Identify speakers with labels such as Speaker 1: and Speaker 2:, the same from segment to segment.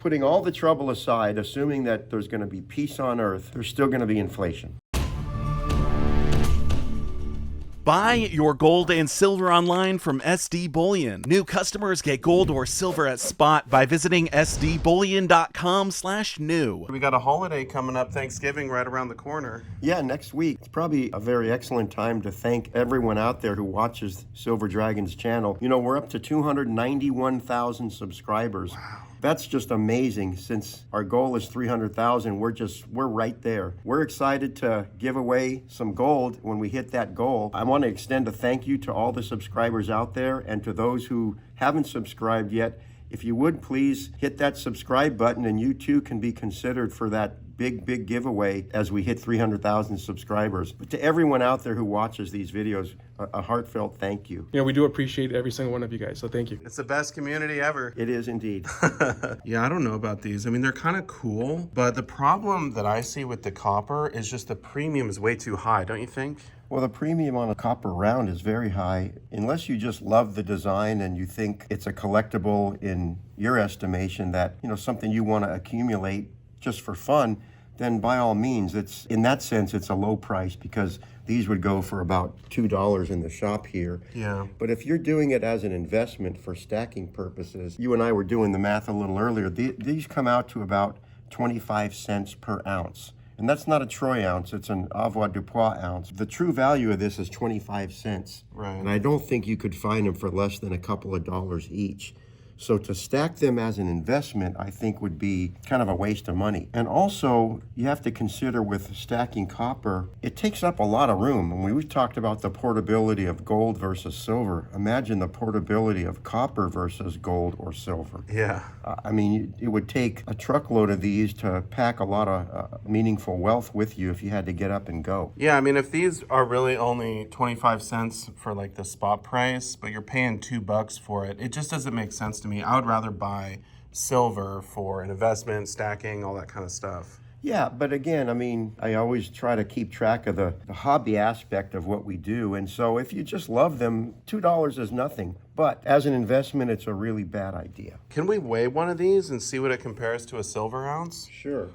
Speaker 1: Putting all the trouble aside, assuming that there's going to be peace on earth, there's still going to be inflation.
Speaker 2: Buy your gold and silver online from SD Bullion. New customers get gold or silver at spot by visiting sdbullion.com/new.
Speaker 3: We got a holiday coming up, Thanksgiving, right around the corner.
Speaker 1: Yeah, next week. It's probably a very excellent time to thank everyone out there who watches Silver Dragon's channel. You know, we're up to 291,000 subscribers.
Speaker 3: Wow.
Speaker 1: That's just amazing. Since our goal is 300,000, we're right there. We're excited to give away some gold when we hit that goal. I want to extend a thank you to all the subscribers out there, and to those who haven't subscribed yet. If you would, please hit that subscribe button, and you too can be considered for that big giveaway as we hit 300,000 subscribers. But to everyone out there who watches these videos, a heartfelt thank you.
Speaker 4: You know, we do appreciate every single one of you guys, so thank you.
Speaker 3: It's the best community ever.
Speaker 1: It is indeed.
Speaker 3: Yeah, I don't know about these. I mean, they're kind of cool, but the problem that I see with the copper is just the premium is way too high, don't you think?
Speaker 1: Well, the premium on a copper round is very high. Unless you just love the design and you think it's a collectible in your estimation, that, you know, something you want to accumulate just for fun, then by all means, it's in that sense, it's a low price, because these would go for about $2 in the shop here.
Speaker 3: Yeah.
Speaker 1: But if you're doing it as an investment for stacking purposes, you and I were doing the math a little earlier, these come out to about 25 cents per ounce. And that's not a troy ounce, it's an avoirdupois ounce. The true value of this is 25 cents.
Speaker 3: Right.
Speaker 1: And I don't think you could find them for less than a couple of dollars each. So to stack them as an investment, I think would be kind of a waste of money. And also, you have to consider with stacking copper, it takes up a lot of room. And we've talked about the portability of gold versus silver. Imagine the portability of copper versus gold or silver.
Speaker 3: Yeah.
Speaker 1: I mean, it would take a truckload of these to pack a lot of meaningful wealth with you if you had to get up and go.
Speaker 3: Yeah, I mean, if these are really only 25 cents for like the spot price, but you're paying $2 for it, it just doesn't make sense to me. I would rather buy silver for an investment, stacking, all that kind of stuff.
Speaker 1: Yeah, but again, I mean, I always try to keep track of the hobby aspect of what we do. And so if you just love them, $2 is nothing. But as an investment, it's a really bad idea.
Speaker 3: Can we weigh one of these and see what it compares to a silver ounce?
Speaker 1: Sure.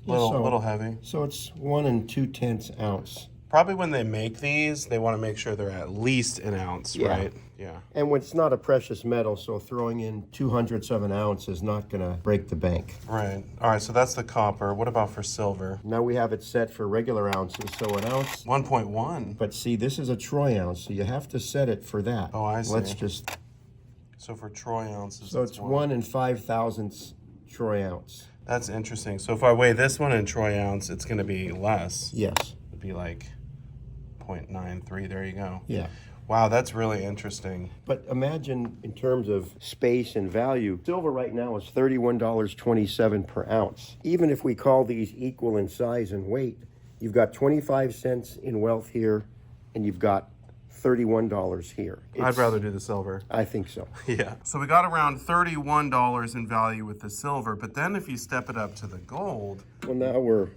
Speaker 3: Little heavy.
Speaker 1: So it's 1 2/10 ounce.
Speaker 3: Probably when they make these, they want to make sure they're at least an ounce,
Speaker 1: Yeah.
Speaker 3: right? Yeah.
Speaker 1: And when it's not a precious metal, so throwing in 2/100 of an ounce is not going to break the bank.
Speaker 3: Right. All right, so that's the copper. What about for silver?
Speaker 1: Now we have it set for regular ounces, so an ounce.
Speaker 3: 1.1.
Speaker 1: But see, this is a troy ounce, so you have to set it for that.
Speaker 3: Oh, I see.
Speaker 1: Let's just.
Speaker 3: So for troy ounces,
Speaker 1: So it's 1 5/1000 troy ounce.
Speaker 3: That's interesting. So if I weigh this one in troy ounce, it's going to be less.
Speaker 1: Yes.
Speaker 3: It'd be like 0.93. There you go.
Speaker 1: Yeah.
Speaker 3: Wow, that's really interesting.
Speaker 1: But imagine in terms of space and value, silver right now is $31.27 per ounce. Even if we call these equal in size and weight, you've got 25 cents in wealth here, and you've got $31 here.
Speaker 3: I'd rather do the silver.
Speaker 1: I think so.
Speaker 3: Yeah. So we got around $31 in value with the silver, but then if you step it up to the gold,
Speaker 1: Well, now we're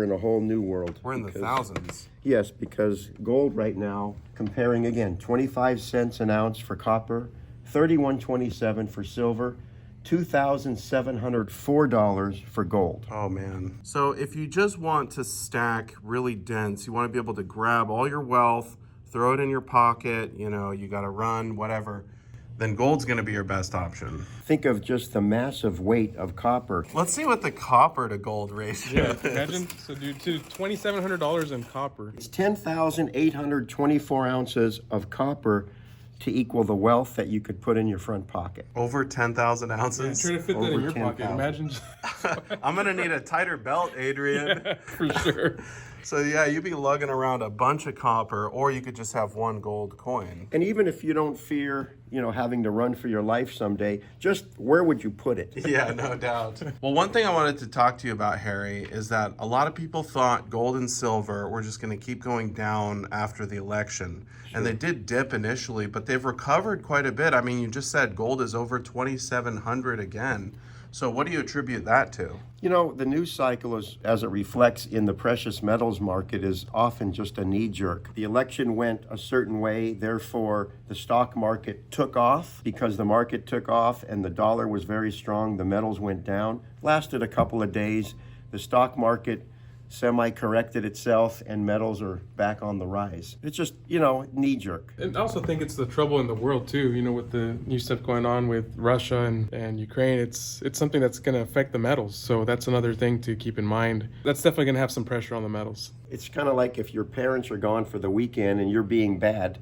Speaker 1: in a whole new world.
Speaker 3: we're in the thousands.
Speaker 1: Yes, because gold right now, comparing again, 25 cents an ounce for copper, $31.27 for silver, $2,704 for gold.
Speaker 3: Oh man. So if you just want to stack really dense, you want to be able to grab all your wealth, throw it in your pocket, you know, you got to run, whatever, then gold's going to be your best option.
Speaker 1: Think of just the massive weight of copper.
Speaker 3: Let's see what the copper to gold ratio
Speaker 4: Yeah,
Speaker 3: is.
Speaker 4: imagine. So, dude, to $2,700 in copper.
Speaker 1: It's 10,824 ounces of copper to equal the wealth that you could put in your front pocket.
Speaker 3: Over 10,000
Speaker 4: Yeah,
Speaker 3: ounces.
Speaker 4: try to fit that in
Speaker 1: Over
Speaker 4: your pocket.
Speaker 1: 10,000.
Speaker 4: Imagine.
Speaker 3: I'm going to need a tighter belt, Adrian.
Speaker 4: Yeah, for sure.
Speaker 3: So yeah, you'd be lugging around a bunch of copper, or you could just have one gold coin.
Speaker 1: And even if you don't fear, having to run for your life someday, just where would you put it?
Speaker 3: Yeah, no doubt. Well, one thing I wanted to talk to you about, Harry, is that a lot of people thought gold and silver were just going to keep going down after the election. And they did dip initially, but they've recovered quite a bit. I mean, you just said gold is over 2,700 again. So what do you attribute that to?
Speaker 1: You know, the news cycle, as it reflects in the precious metals market, is often just a knee jerk. The election went a certain way, therefore the stock market took off. Because the market took off and the dollar was very strong, the metals went down. Lasted a couple of days. The stock market semi-corrected itself and metals are back on the rise. It's just, knee jerk.
Speaker 4: And I also think it's the trouble in the world too, with the new stuff going on with Russia and Ukraine. It's something that's going to affect the metals. So that's another thing to keep in mind. That's definitely going to have some pressure on the metals.
Speaker 1: It's kind of like if your parents are gone for the weekend and you're being bad,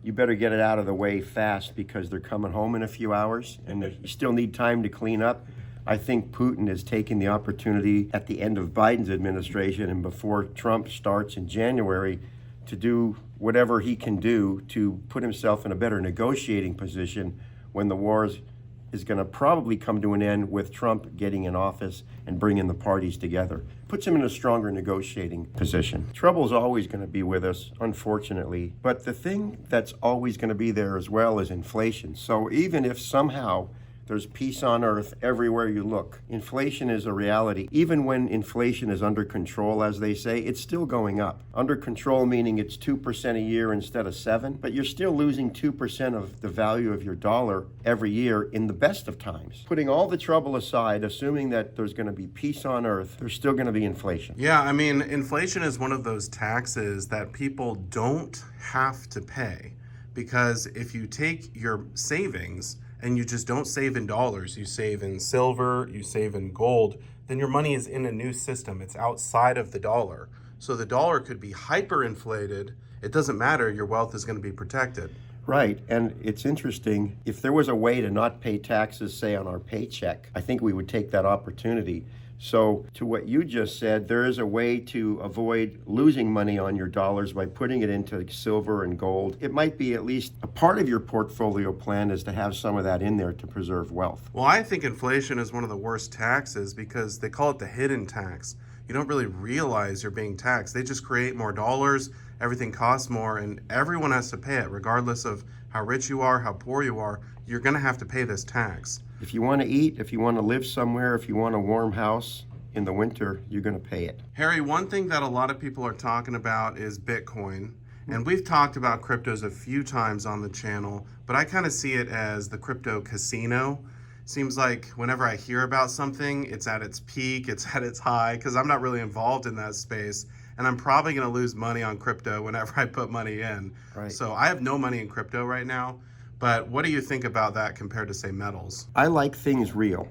Speaker 1: you better get it out of the way fast because they're coming home in a few hours and you still need time to clean up. I think Putin is taking the opportunity at the end of Biden's administration and before Trump starts in January to do whatever he can do to put himself in a better negotiating position when the war is going to probably come to an end with Trump getting in office and bringing the parties together. Puts him in a stronger negotiating position. Trouble is always going to be with us, unfortunately. But the thing that's always going to be there as well is inflation. So even if somehow there's peace on earth everywhere you look, inflation is a reality. Even when inflation is under control, as they say, it's still going up. Under control meaning it's 2% a year instead of 7%, but you're still losing 2% of the value of your dollar every year in the best of times. Putting all the trouble aside, assuming that there's going to be peace on earth, there's still going to be inflation.
Speaker 3: Yeah, I mean, inflation is one of those taxes that people don't have to pay, because if you take your savings and you just don't save in dollars, you save in silver, you save in gold, then your money is in a new system. It's outside of the dollar. So the dollar could be hyperinflated. It doesn't matter. Your wealth is going to be protected.
Speaker 1: Right, and it's interesting. If there was a way to not pay taxes, say, on our paycheck, I think we would take that opportunity. So to what you just said, there is a way to avoid losing money on your dollars by putting it into silver and gold. It might be at least a part of your portfolio plan is to have some of that in there to preserve wealth.
Speaker 3: Well, I think inflation is one of the worst taxes because they call it the hidden tax. You don't really realize you're being taxed. They just create more dollars, everything costs more, and everyone has to pay it, regardless of how rich you are, how poor you are. You're going to have to pay this tax.
Speaker 1: If you want to eat, if you want to live somewhere, if you want a warm house in the winter, you're going to pay it.
Speaker 3: Harry, one thing that a lot of people are talking about is Bitcoin. And we've talked about cryptos a few times on the channel, but I kind of see it as the crypto casino. Seems like whenever I hear about something, it's at its peak, it's at its high, because I'm not really involved in that space. And I'm probably going to lose money on crypto whenever I put money in.
Speaker 1: Right.
Speaker 3: So I have no money in crypto right now. But what do you think about that compared to, say, metals?
Speaker 1: I like things real.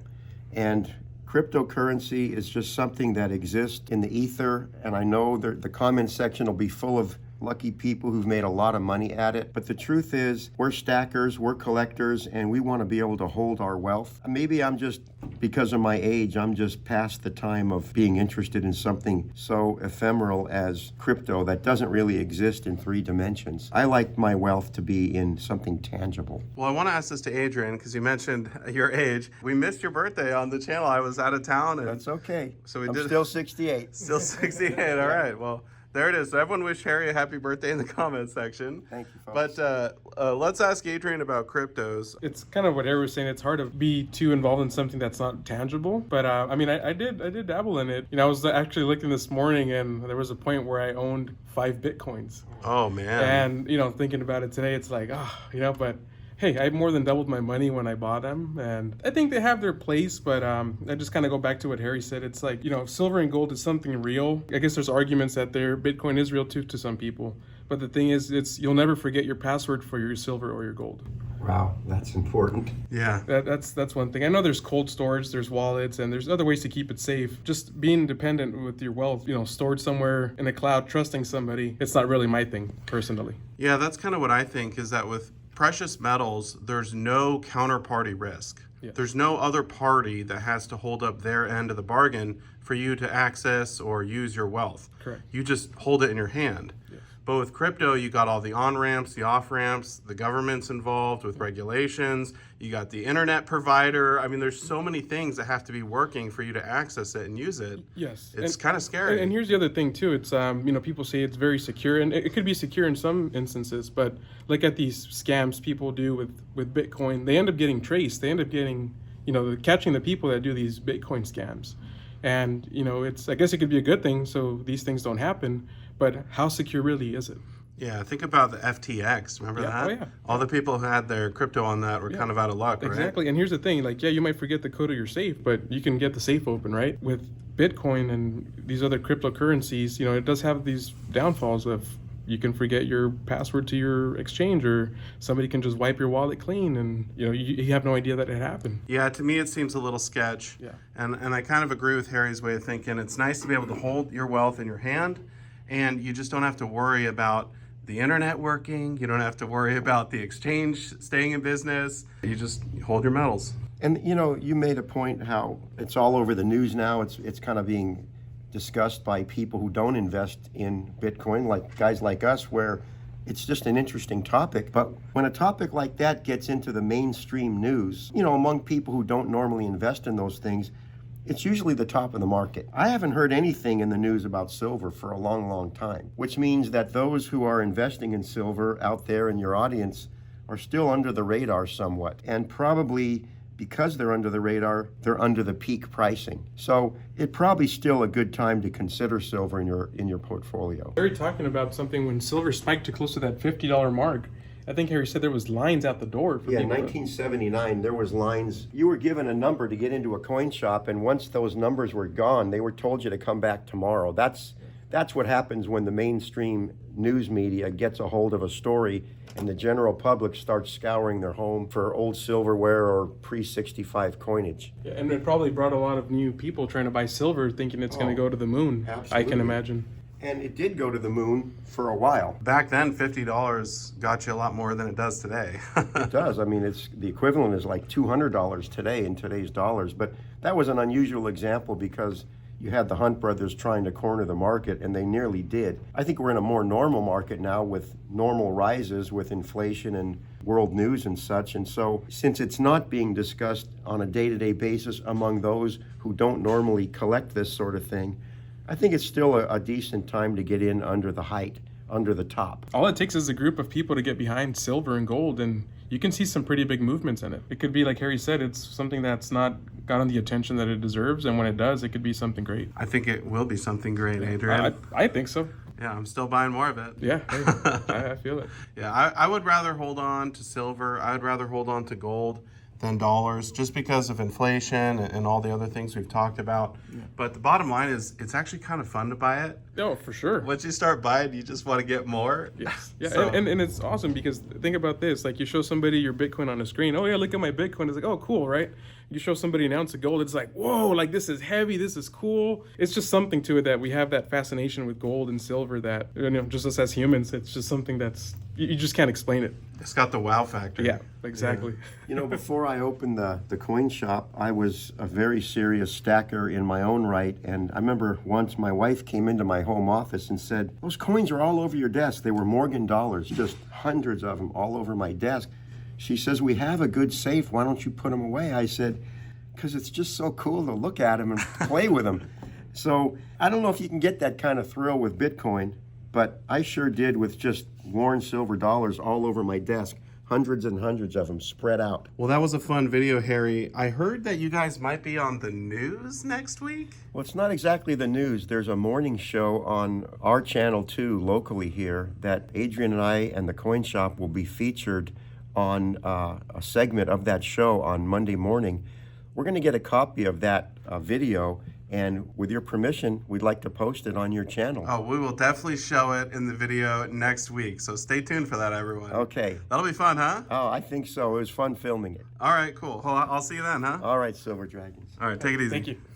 Speaker 1: And cryptocurrency is just something that exists in the ether. And I know the comment section will be full of lucky people who've made a lot of money at it. But the truth is, we're stackers, we're collectors, and we want to be able to hold our wealth. Maybe I'm just, because of my age, I'm just past the time of being interested in something so ephemeral as crypto that doesn't really exist in 3 dimensions. I like my wealth to be in something tangible.
Speaker 3: Well, I want to ask this to Adrian, because you mentioned your age. We missed your birthday on the channel. I was out of town. And
Speaker 1: That's okay.
Speaker 3: So
Speaker 1: I'm still 68.
Speaker 3: Still 68. All right. Well, there it is. So everyone wish Harry a happy birthday in the comments section.
Speaker 1: Thank you, folks.
Speaker 3: But let's ask Adrian about cryptos.
Speaker 4: It's kind of what Harry was saying. It's hard to be too involved in something that's not tangible. But I mean, I did dabble in it. I was actually looking this morning, and there was a point where I owned 5 Bitcoins.
Speaker 3: Oh man.
Speaker 4: And thinking about it today, it's like, but hey, I more than doubled my money when I bought them, and I think they have their place, but I just kind of go back to what Harry said. It's like, silver and gold is something real. I guess there's arguments that Bitcoin is real too to some people, but the thing is, you'll never forget your password for your silver or your gold.
Speaker 1: Wow, that's important.
Speaker 3: Yeah.
Speaker 4: That's one thing. I know there's cold storage, there's wallets, and there's other ways to keep it safe. Just being independent with your wealth, stored somewhere in a cloud, trusting somebody, it's not really my thing, personally.
Speaker 3: Yeah, that's kind of what I think, is that with precious metals, there's no counterparty risk.
Speaker 4: Yes.
Speaker 3: There's no other party that has to hold up their end of the bargain for you to access or use your wealth.
Speaker 4: Correct.
Speaker 3: You just hold it in your hand.
Speaker 4: Yes.
Speaker 3: But with crypto, you got all the on-ramps, the off-ramps, the government's involved with regulations, you got the internet provider. I mean, there's so many things that have to be working for you to access it and use it.
Speaker 4: Yes.
Speaker 3: It's kind of scary.
Speaker 4: And here's the other thing too. It's people say it's very secure, and it could be secure in some instances, but look at these scams people do with Bitcoin. They end up getting traced. They end up getting catching the people that do these Bitcoin scams. And, I guess it could be a good thing so these things don't happen, but how secure really is it?
Speaker 3: Yeah, think about the FTX. Remember that?
Speaker 4: Oh, yeah.
Speaker 3: All the people who had their crypto on that were kind of out of luck, right?
Speaker 4: Exactly. And here's the thing, you might forget the code of your safe, but you can get the safe open, right? With Bitcoin and these other cryptocurrencies, it does have these downfalls of you can forget your password to your exchange, or somebody can just wipe your wallet clean, and you have no idea that it happened.
Speaker 3: Yeah, to me it seems a little sketch.
Speaker 4: Yeah.
Speaker 3: And I kind of agree with Harry's way of thinking. It's nice to be able to hold your wealth in your hand, and you just don't have to worry about the internet working. You don't have to worry about the exchange staying in business. You just hold your metals.
Speaker 1: And you made a point how it's all over the news now. It's kind of being discussed by people who don't invest in Bitcoin, like guys like us, where it's just an interesting topic. But when a topic like that gets into the mainstream news, among people who don't normally invest in those things, it's usually the top of the market. I haven't heard anything in the news about silver for a long, long time, which means that those who are investing in silver out there in your audience are still under the radar somewhat, and probably because they're under the radar, they're under the peak pricing. So it's probably still a good time to consider silver in your portfolio.
Speaker 4: Harry talking about something when silver spiked to close to that $50 mark. I think Harry said there was lines out the door. For
Speaker 1: Yeah,
Speaker 4: people
Speaker 1: 1979, there was lines. You were given a number to get into a coin shop, and once those numbers were gone, they were told you to come back tomorrow. That's what happens when the mainstream news media gets a hold of a story and the general public starts scouring their home for old silverware or pre-65 coinage.
Speaker 4: Yeah, and it probably brought a lot of new people trying to buy silver thinking it's going to go to the moon.
Speaker 1: Absolutely.
Speaker 4: I can imagine.
Speaker 1: And it did go to the moon for a while.
Speaker 3: Back then, $50 got you a lot more than it does today.
Speaker 1: It does. I mean, it's the equivalent is like $200 today in today's dollars. But that was an unusual example because you had the Hunt brothers trying to corner the market, and they nearly did. I think we're in a more normal market now with normal rises with inflation and world news and such. And so since it's not being discussed on a day-to-day basis among those who don't normally collect this sort of thing, I think it's still a decent time to get in under the height, under the top.
Speaker 4: All it takes is a group of people to get behind silver and gold, and you can see some pretty big movements in it. It could be, like Harry said, it's something that's not gotten the attention that it deserves, and when it does, it could be something great.
Speaker 3: I think it will be something great, Adrian.
Speaker 4: I think so.
Speaker 3: Yeah, I'm still buying more of it.
Speaker 4: Yeah, hey, I feel it.
Speaker 3: Yeah, I would rather hold on to silver. I would rather hold on to gold than dollars, just because of inflation and all the other things we've talked about. Yeah. But the bottom line is, it's actually kind of fun to buy it.
Speaker 4: No, for sure.
Speaker 3: Once you start buying, you just want to get more.
Speaker 4: Yes. Yeah,
Speaker 3: So,
Speaker 4: and it's awesome because think about this. Like, you show somebody your Bitcoin on a screen. Oh, yeah, look at my Bitcoin. It's like, oh, cool, right? You show somebody an ounce of gold. It's like, whoa, like, this is heavy. This is cool. It's just something to it that we have that fascination with gold and silver that, just us as humans, it's just something that's, you just can't explain it.
Speaker 3: it's got the wow factor.
Speaker 4: Yeah, exactly.
Speaker 1: Before I opened the coin shop, I was a very serious stacker in my own right. And I remember once my wife came into my home office and said, "Those coins are all over your desk." They were Morgan dollars, just hundreds of them all over my desk. She says, "We have a good safe. Why don't you put them away?" I said, "Because it's just so cool to look at them and play with them." So I don't know if you can get that kind of thrill with Bitcoin, but I sure did with just worn silver dollars all over my desk. Hundreds and hundreds of them spread out.
Speaker 3: Well, that was a fun video, Harry. I heard that you guys might be on the news next week.
Speaker 1: Well, it's not exactly the news. There's a morning show on our channel too, locally here, that Adrian and I and the Coin Shop will be featured on a segment of that show on Monday morning. We're going to get a copy of that video, and with your permission, we'd like to post it on your channel.
Speaker 3: Oh, we will definitely show it in the video next week. So stay tuned for that, everyone.
Speaker 1: Okay.
Speaker 3: That'll be fun, huh?
Speaker 1: Oh, I think so. It was fun filming it.
Speaker 3: All right, cool. Well, I'll see you then, huh?
Speaker 1: All right, Silver Dragons.
Speaker 3: All right, take it easy.
Speaker 4: Thank you.